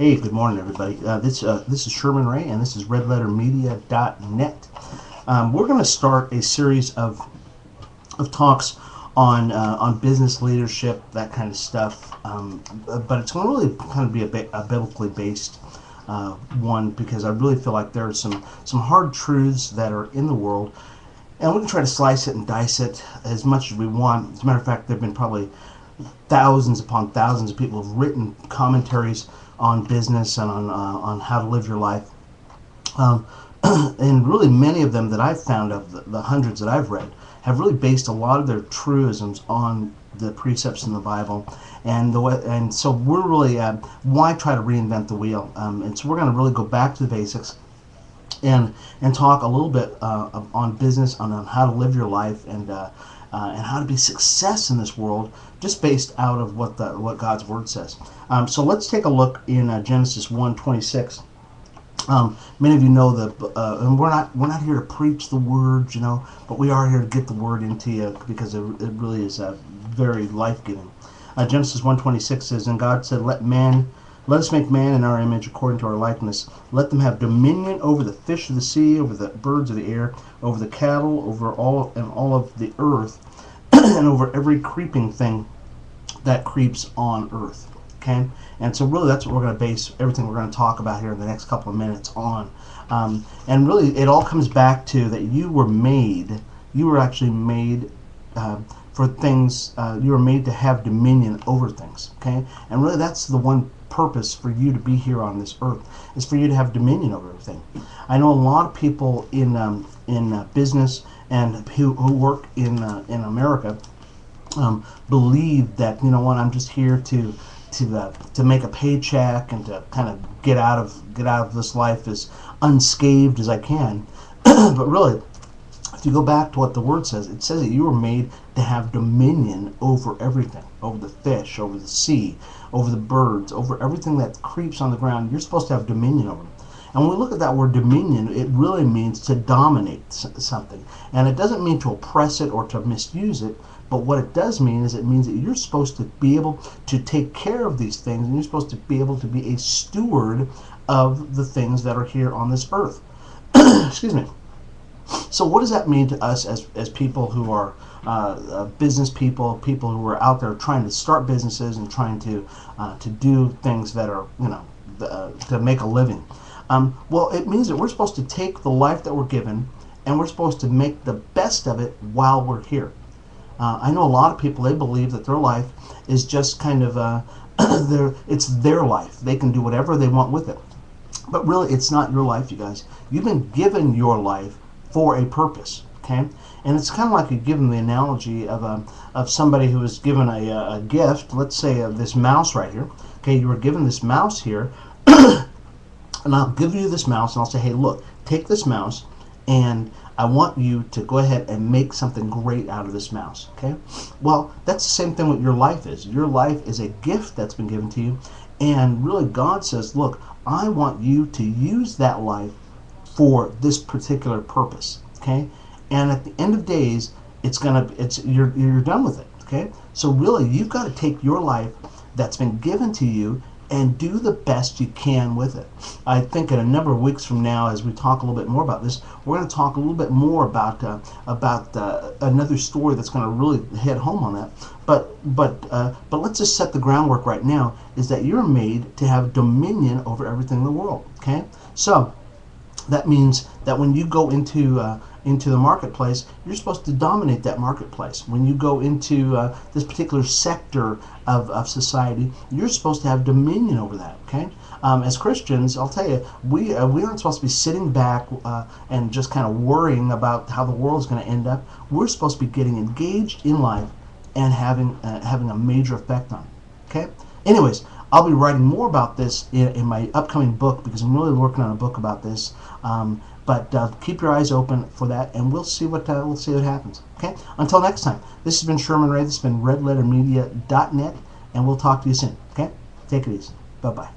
Hey, good morning, everybody. This is Sherman Ray, and this is Redlettermedia.net. We're going to start a series of talks on business leadership, that kind of stuff. But it's going to really kind of be a biblically based one, because I really feel like there are some hard truths that are in the world, and we can try to slice it and dice it as much as we want. As a matter of fact, there have been probably thousands upon thousands of people have written commentaries on business and on how to live your life. And really many of them that I've found, of the hundreds that I've read, have really based a lot of their truisms on the precepts in the Bible. And so we're really, why try to reinvent the wheel? And so we're going to really go back to the basics and talk a little bit on business, on how to live your life, and how to be success in this world, just based out of what God's Word says. So let's take a look in Genesis 1:26. Many of you know that, and we're not here to preach the Word, but we are here to get the Word into you, because it really is very life-giving. Genesis 1:26 says, "And God said, Let us make man in our image, according to our likeness. Let them have dominion over the fish of the sea, over the birds of the air, over the cattle, over all of the earth, and over every creeping thing that creeps on earth." Okay? And so really that's what we're going to base everything we're going to talk about here in the next couple of minutes on. And really it all comes back to that you were actually made for things, you were made to have dominion over things. Okay? And really that's the one purpose for you to be here on this earth, is for you to have dominion over everything. I know a lot of people in business and who work in America believe that, I'm just here to make a paycheck and to kind of get out of this life as unscathed as I can. But really, if you go back to what the Word says, it says that you were made to have dominion over everything, over the fish, over the sea, over the birds, over everything that creeps on the ground. You're supposed to have dominion over them. And when we look at that word dominion, it really means to dominate something. And it doesn't mean to oppress it or to misuse it, but what it does mean is it means that you're supposed to be able to take care of these things, and you're supposed to be able to be a steward of the things that are here on this earth. Excuse me. So what does that mean to us as people who are business people who are out there trying to start businesses and trying to do things that are, to make a living? Well, it means that we're supposed to take the life that we're given, and we're supposed to make the best of it while we're here. I know a lot of people, they believe that their life is just kind of, it's their life. They can do whatever they want with it. But really, it's not your life, you guys. You've been given your life for a purpose, okay? And it's kind of like you give them the analogy of somebody who was given a gift. Let's say this mouse right here. Okay, you were given this mouse here, and I'll give you this mouse, and I'll say, hey, look, take this mouse, and I want you to go ahead and make something great out of this mouse, okay? Well, that's the same thing what your life is. Your life is a gift that's been given to you, and really God says, look, I want you to use that life for this particular purpose, okay? And at the end of days, you're done with it, okay? So really, you've got to take your life that's been given to you and do the best you can with it. I think in a number of weeks from now, as we talk a little bit more about this, we're going to talk a little bit more about another story that's going to really hit home on that. But let's just set the groundwork right now, is that you're made to have dominion over everything in the world, okay? So that means that when you go into the marketplace, you're supposed to dominate that marketplace. When you go into this particular sector of society, you're supposed to have dominion over that, okay? As Christians, I'll tell you, we aren't supposed to be sitting back and just kind of worrying about how the world's going to end up. We're supposed to be getting engaged in life and having a major effect on it, okay? Anyways, I'll be writing more about this in my upcoming book, because I'm really working on a book about this. But keep your eyes open for that, and we'll see what happens. Okay. Until next time, this has been Sherman Ray. This has been Redlettermedia.net, and we'll talk to you soon. Okay. Take it easy. Bye bye.